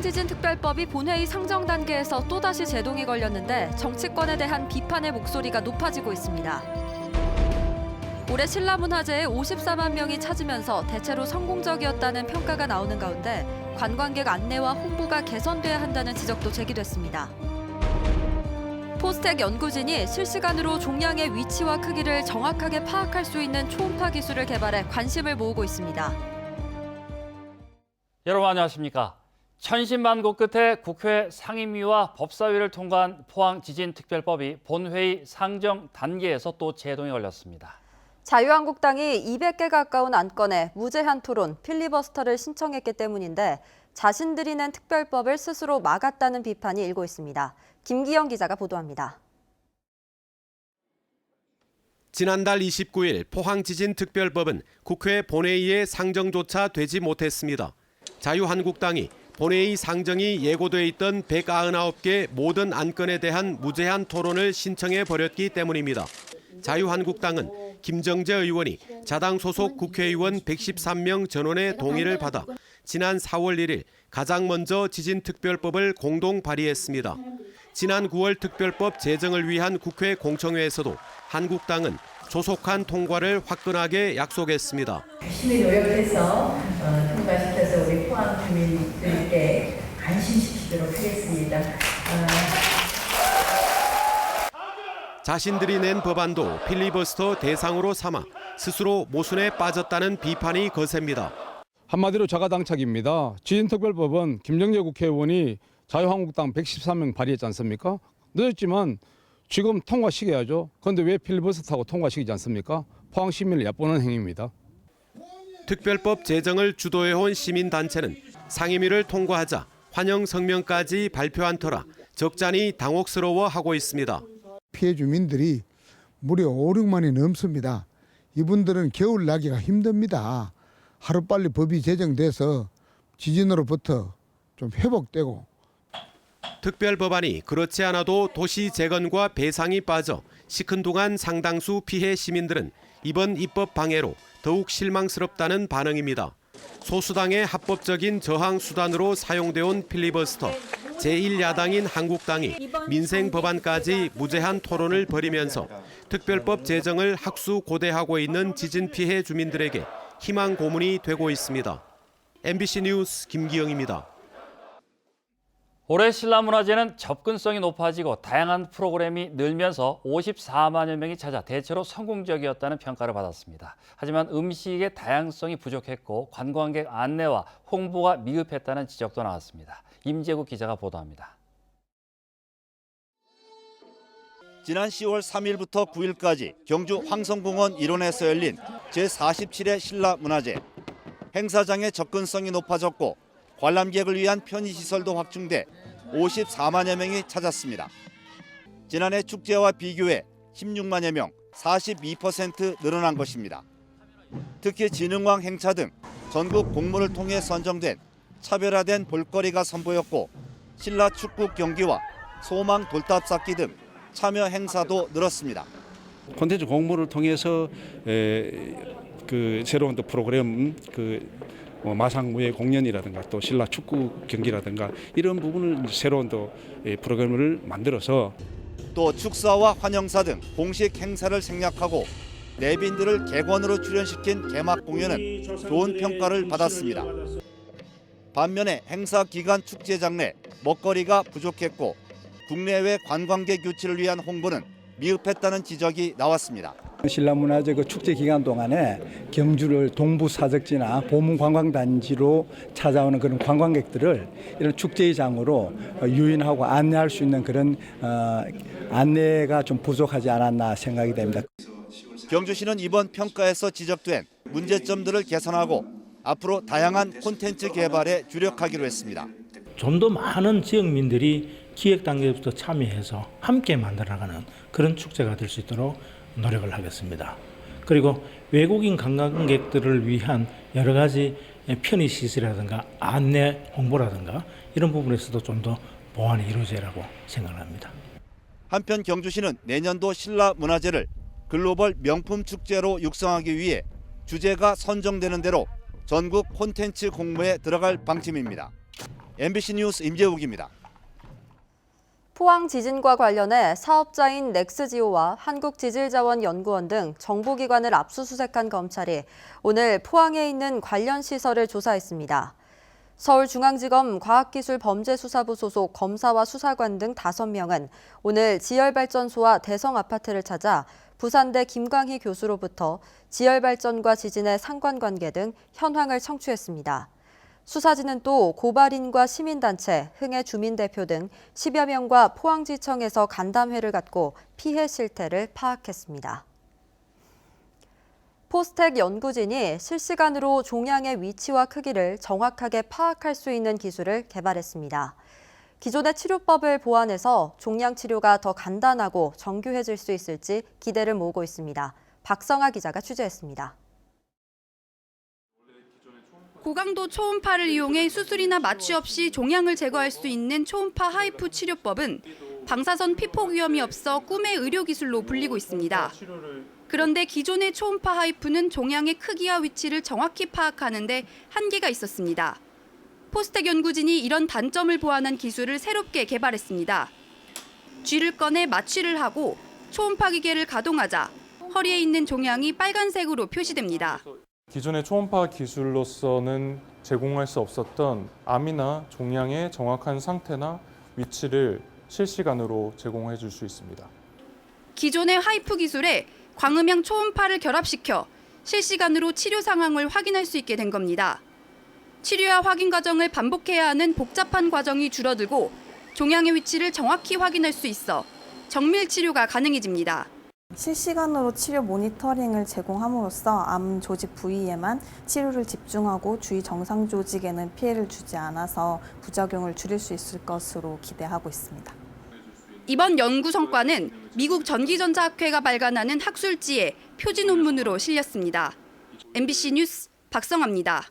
포항지진특별법이 본회의 상정 단계에서 또다시 제동이 걸렸는데 정치권에 대한 비판의 목소리가 높아지고 있습니다. 올해 신라문화제에 54만 명이 찾으면서 대체로 성공적이었다는 평가가 나오는 가운데 관광객 안내와 홍보가 개선돼야 한다는 지적도 제기됐습니다. 포스텍 연구진이 실시간으로 종량의 위치와 크기를 정확하게 파악할 수 있는 초음파 기술을 개발해 관심을 모으고 있습니다. 여러분 안녕하십니까? 천신만고 끝에 국회 상임위와 법사위를 통과한 포항지진특별법이 본회의 상정 단계에서 또 제동이 걸렸습니다. 자유한국당이 200개 가까운 안건에 무제한 토론, 필리버스터를 신청했기 때문인데 자신들이 낸 특별법을 스스로 막았다는 비판이 일고 있습니다. 김기영 기자가 보도합니다. 지난달 29일 포항지진특별법은 국회 본회의에 상정조차 되지 못했습니다. 자유한국당이 본회의 상정이 예고돼 있던 199개 모든 안건에 대한 무제한 토론을 신청해 버렸기 때문입니다. 자유한국당은 김정재 의원이 자당 소속 국회의원 113명 전원의 동의를 받아 지난 4월 1일 가장 먼저 지진특별법을 공동 발의했습니다. 지난 9월 특별법 제정을 위한 국회 공청회에서도 한국당은 조속한 통과를 화끈하게 약속했습니다. 열심히 노력해서 통과시켜서 우리 포항 주민들께 안심시키도록 하겠습니다. 자신들이 낸 법안도 필리버스터 대상으로 삼아 스스로 모순에 빠졌다는 비판이 거셉니다. 한마디로 자가당착입니다. 지진특별법은 김정재 국회의원이 자유한국당 113명 발의했지 않습니까? 늦었지만 지금 통과시켜야죠. 그런데 왜 필리버스터하고 통과시키지 않습니까? 포항 시민을 얕보는 행위입니다. 특별법 제정을 주도해온 시민단체는 상임위를 통과하자 환영 성명까지 발표한 터라 적잖이 당혹스러워하고 있습니다. 피해 주민들이 무려 5, 6만이 넘습니다. 이분들은 겨울 나기가 힘듭니다. 하루빨리 법이 제정돼서 지진으로부터 좀 회복되고. 특별법안이 그렇지 않아도 도시 재건과 배상이 빠져 시큰둥한 상당수 피해 시민들은 이번 입법 방해로 더욱 실망스럽다는 반응입니다. 소수당의 합법적인 저항 수단으로 사용돼온 필리버스터. 제1야당인 한국당이 민생 법안까지 무제한 토론을 벌이면서 특별법 제정을 학수고대하고 있는 지진 피해 주민들에게 희망 고문이 되고 있습니다. MBC 뉴스 김기영입니다. 올해 신라문화제는 접근성이 높아지고 다양한 프로그램이 늘면서 54만여 명이 찾아 대체로 성공적이었다는 평가를 받았습니다. 하지만 음식의 다양성이 부족했고 관광객 안내와 홍보가 미흡했다는 지적도 나왔습니다. 임재국 기자가 보도합니다. 지난 10월 3일부터 9일까지 경주 황성공원 일원에서 열린 제47회 신라문화제. 행사장의 접근성이 높아졌고 관람객을 위한 편의시설도 확충돼 54만여 명이 찾았습니다. 지난해 축제와 비교해 16만여 명, 42% 늘어난 것입니다. 특히 진흥왕 행차 등 전국 공모를 통해 선정된 차별화된 볼거리가 선보였고 신라 축구 경기와 소망 돌탑 쌓기 등 참여 행사도 늘었습니다. 콘텐츠 공모를 통해서 새로운 또 프로그램 마상무예 공연이라든가 또 신라 축구 경기라든가 이런 부분을 새로운 또 프로그램을 만들어서 또 축사와 환영사 등 공식 행사를 생략하고 내빈들을 객원으로 출연시킨 개막 공연은 좋은 평가를 받았습니다. 반면에 행사 기간 축제장 내 먹거리가 부족했고 국내외 관광객 유치를 위한 홍보는 미흡했다는 지적이 나왔습니다. 신라문화제 축제 기간 동안에 경주를 동부 사적지나 보문 관광단지로 찾아오는 그런 관광객들을 이런 축제의 장으로 유인하고 안내할 수 있는 그런 안내가 좀 부족하지 않았나 생각이 됩니다. 경주시는 이번 평가에서 지적된 문제점들을 개선하고 앞으로 다양한 콘텐츠 개발에 주력하기로 했습니다. 좀 더 많은 지역민들이 기획 단계부터 참여해서 함께 만들어가는 그런 축제가 될 수 있도록 노력을 하겠습니다. 그리고 외국인 관광객들을 위한 여러 가지 편의시설이라든가 안내 홍보라든가 이런 부분에서도 좀 더 보완이 이루어지라고 생각합니다. 한편 경주시는 내년도 신라문화제를 글로벌 명품 축제로 육성하기 위해 주제가 선정되는 대로 전국 콘텐츠 공모에 들어갈 방침입니다. MBC 뉴스 임재욱입니다. 포항 지진과 관련해 사업자인 넥스지오와 한국지질자원연구원 등 정보기관을 압수수색한 검찰이 오늘 포항에 있는 관련 시설을 조사했습니다. 서울중앙지검 과학기술범죄수사부 소속 검사와 수사관 등 5명은 오늘 지열발전소와 대성아파트를 찾아 부산대 김광희 교수로부터 지열발전과 지진의 상관관계 등 현황을 청취했습니다. 수사진은 또 고발인과 시민단체, 흥해 주민대표 등 10여 명과 포항지청에서 간담회를 갖고 피해 실태를 파악했습니다. 포스텍 연구진이 실시간으로 종양의 위치와 크기를 정확하게 파악할 수 있는 기술을 개발했습니다. 기존의 치료법을 보완해서 종양 치료가 더 간단하고 정교해질 수 있을지 기대를 모으고 있습니다. 박성아 기자가 취재했습니다. 고강도 초음파를 이용해 수술이나 마취 없이 종양을 제거할 수 있는 초음파 하이프 치료법은 방사선 피폭 위험이 없어 꿈의 의료기술로 불리고 있습니다. 그런데 기존의 초음파 하이프는 종양의 크기와 위치를 정확히 파악하는 데 한계가 있었습니다. 포스텍 연구진이 이런 단점을 보완한 기술을 새롭게 개발했습니다. 쥐를 꺼내 마취를 하고 초음파 기계를 가동하자 허리에 있는 종양이 빨간색으로 표시됩니다. 기존의 초음파 기술로서는 제공할 수 없었던 암이나 종양의 정확한 상태나 위치를 실시간으로 제공해 줄 수 있습니다. 기존의 하이프 기술에 광음형 초음파를 결합시켜 실시간으로 치료 상황을 확인할 수 있게 된 겁니다. 치료와 확인 과정을 반복해야 하는 복잡한 과정이 줄어들고 종양의 위치를 정확히 확인할 수 있어 정밀 치료가 가능해집니다. 실시간으로 치료 모니터링을 제공함으로써 암 조직 부위에만 치료를 집중하고 주위 정상 조직에는 피해를 주지 않아서 부작용을 줄일 수 있을 것으로 기대하고 있습니다. 이번 연구 성과는 미국 전기전자학회가 발간하는 학술지에 표지 논문으로 실렸습니다. MBC 뉴스 박성아입니다.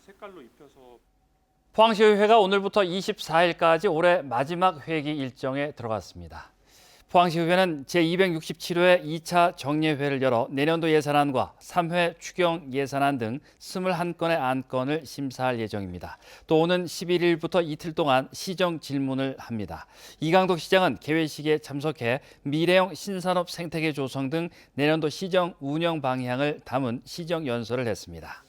포항시의회가 오늘부터 24일까지 올해 마지막 회기 일정에 들어갔습니다. 포항시의회는 제267회 2차 정례회를 열어 내년도 예산안과 3회 추경 예산안 등 21건의 안건을 심사할 예정입니다. 또 오는 11일부터 이틀 동안 시정 질문을 합니다. 이강덕 시장은 개회식에 참석해 미래형 신산업 생태계 조성 등 내년도 시정 운영 방향을 담은 시정 연설을 했습니다.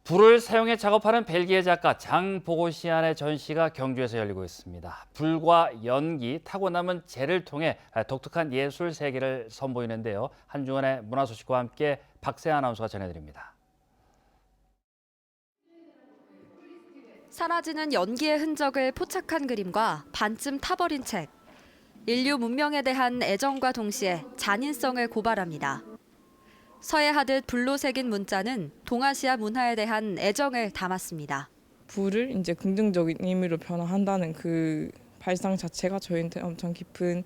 불을 사용해 작업하는 벨기에 작가 장 보고시안의 전시가 경주에서 열리고 있습니다. 불과 연기, 타고 남은 재를 통해 독특한 예술 세계를 선보이는데요. 한중원의 문화 소식과 함께 박세 아나운서가 전해드립니다. 사라지는 연기의 흔적을 포착한 그림과 반쯤 타버린 책. 인류 문명에 대한 애정과 동시에 잔인성을 고발합니다. 서예하듯 불로 새긴 문자는 동아시아 문화에 대한 애정을 담았습니다. 불을 이제 긍정적인 의미로 변화한다는 그 발상 자체가 저희한테 엄청 깊은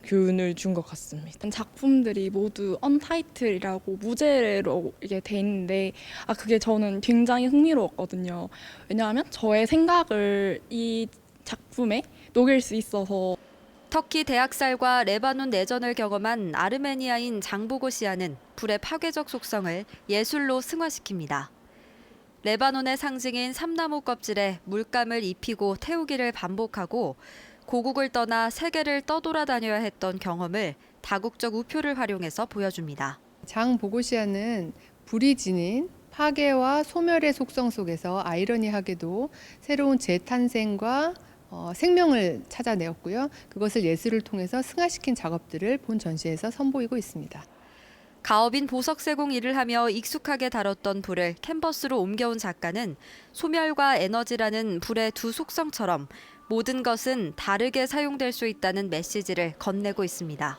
교훈을 준 것 같습니다. 작품들이 모두 언타이틀이라고 무제로 이게 돼 있는데 그게 저는 굉장히 흥미로웠거든요. 왜냐하면 저의 생각을 이 작품에 녹일 수 있어서. 터키 대학살과 레바논 내전을 경험한 아르메니아인 장보고시아는 불의 파괴적 속성을 예술로 승화시킵니다. 레바논의 상징인 삼나무 껍질에 물감을 입히고 태우기를 반복하고 고국을 떠나 세계를 떠돌아다녀야 했던 경험을 다국적 우표를 활용해서 보여줍니다. 장보고시아는 불이 지닌 파괴와 소멸의 속성 속에서 아이러니하게도 새로운 재탄생과 생명을 찾아내었고요. 그것을 예술을 통해서 승화시킨 작업들을 본 전시에서 선보이고 있습니다. 가업인 보석세공 일을 하며 익숙하게 다뤘던 불을 캔버스로 옮겨온 작가는 소멸과 에너지라는 불의 두 속성처럼 모든 것은 다르게 사용될 수 있다는 메시지를 건네고 있습니다.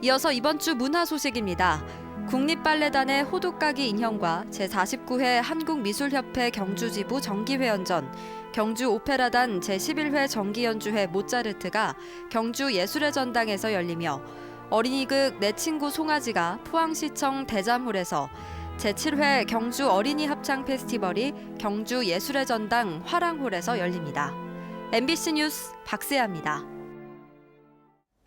이어서 이번 주 문화 소식입니다. 국립발레단의 호두까기 인형과 제49회 한국미술협회 경주지부 정기회연전, 경주 오페라단 제11회 정기연주회 모차르트가 경주 예술의 전당에서 열리며 어린이극 내 친구 송아지가 포항시청 대잠홀에서 제7회 경주 어린이 합창 페스티벌이 경주 예술의 전당 화랑홀에서 열립니다. MBC 뉴스 박세아입니다.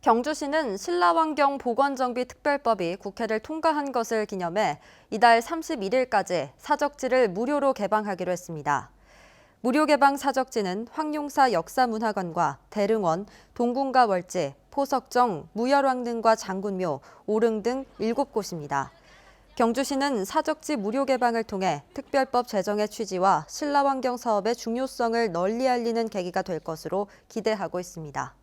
경주시는 신라환경보건정비특별법이 국회를 통과한 것을 기념해 이달 31일까지 사적지를 무료로 개방하기로 했습니다. 무료 개방 사적지는 황룡사 역사문화관과 대릉원, 동궁과 월지, 포석정, 무열왕릉과 장군묘, 오릉 등 7곳입니다. 경주시는 사적지 무료 개방을 통해 특별법 제정의 취지와 신라환경 사업의 중요성을 널리 알리는 계기가 될 것으로 기대하고 있습니다.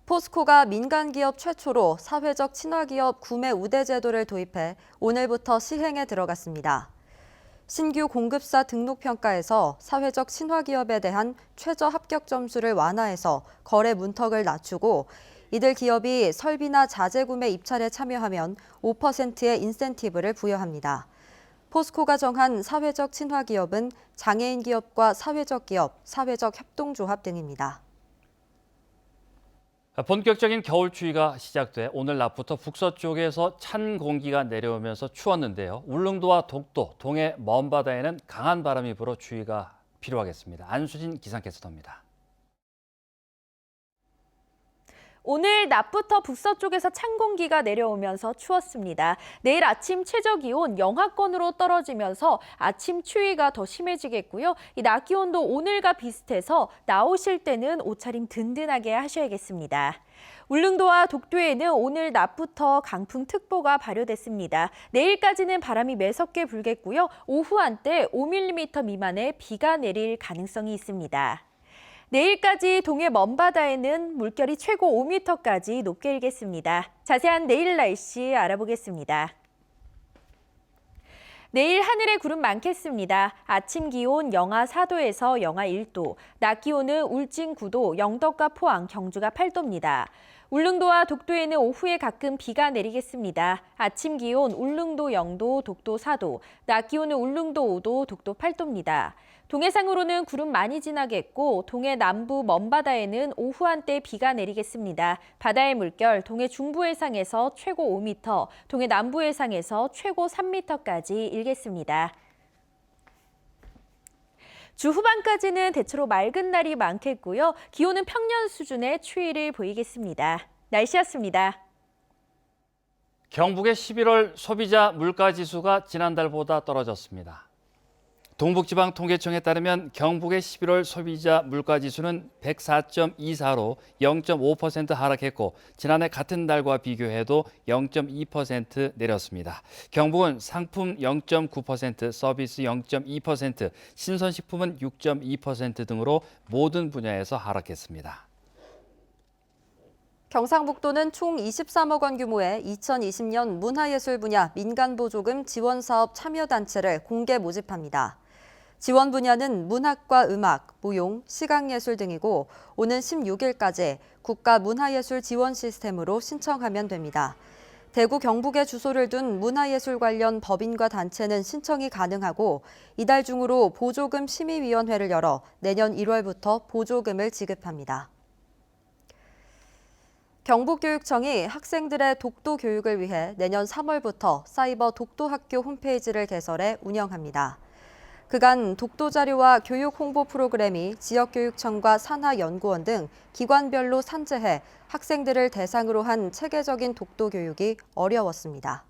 포스코가 민간기업 최초로 사회적 친화기업 구매 우대 제도를 도입해 오늘부터 시행에 들어갔습니다. 신규 공급사 등록 평가에서 사회적 친화기업에 대한 최저 합격 점수를 완화해서 거래 문턱을 낮추고 이들 기업이 설비나 자재 구매 입찰에 참여하면 5%의 인센티브를 부여합니다. 포스코가 정한 사회적 친화기업은 장애인 기업과 사회적 기업, 사회적 협동조합 등입니다. 본격적인 겨울 추위가 시작돼 오늘 낮부터 북서쪽에서 찬 공기가 내려오면서 추웠는데요. 울릉도와 독도, 동해 먼바다에는 강한 바람이 불어 주의가 필요하겠습니다. 안수진 기상캐스터입니다. 전합니다. 오늘 낮부터 북서쪽에서 찬 공기가 내려오면서 추웠습니다. 내일 아침 최저 기온 영하권으로 떨어지면서 아침 추위가 더 심해지겠고요. 이 낮 기온도 오늘과 비슷해서 나오실 때는 옷차림 든든하게 하셔야겠습니다. 울릉도와 독도에는 오늘 낮부터 강풍특보가 발효됐습니다. 내일까지는 바람이 매섭게 불겠고요. 오후 한때 5mm 미만의 비가 내릴 가능성이 있습니다. 내일까지 동해 먼바다에는 물결이 최고 5m까지 높게 일겠습니다. 자세한 내일 날씨 알아보겠습니다. 내일 하늘에 구름 많겠습니다. 아침 기온 영하 4도에서 영하 1도, 낮 기온은 울진 9도, 영덕과 포항, 경주가 8도입니다. 울릉도와 독도에는 오후에 가끔 비가 내리겠습니다. 아침 기온 울릉도 0도, 독도 4도, 낮 기온은 울릉도 5도, 독도 8도입니다. 동해상으로는 구름 많이 지나겠고 동해 남부 먼바다에는 오후 한때 비가 내리겠습니다. 바다의 물결 동해 중부 해상에서 최고 5m, 동해 남부 해상에서 최고 3m까지 일겠습니다. 주 후반까지는 대체로 맑은 날이 많겠고요. 기온은 평년 수준의 추위를 보이겠습니다. 날씨였습니다. 경북의 11월 소비자 물가지수가 지난달보다 떨어졌습니다. 동북지방통계청에 따르면 경북의 11월 소비자 물가지수는 104.24로 0.5% 하락했고 지난해 같은 달과 비교해도 0.2% 내렸습니다. 경북은 상품 0.9%, 서비스 0.2%, 신선식품은 6.2% 등으로 모든 분야에서 하락했습니다. 경상북도는 총 23억 원 규모의 2020년 문화예술 분야 민간보조금 지원사업 참여단체를 공개 모집합니다. 지원 분야는 문학과 음악, 무용, 시각예술 등이고 오는 16일까지 국가문화예술 지원 시스템으로 신청하면 됩니다. 대구, 경북에 주소를 둔 문화예술 관련 법인과 단체는 신청이 가능하고 이달 중으로 보조금 심의위원회를 열어 내년 1월부터 보조금을 지급합니다. 경북교육청이 학생들의 독도 교육을 위해 내년 3월부터 사이버 독도학교 홈페이지를 개설해 운영합니다. 그간 독도 자료와 교육 홍보 프로그램이 지역교육청과 산하연구원 등 기관별로 산재해 학생들을 대상으로 한 체계적인 독도 교육이 어려웠습니다.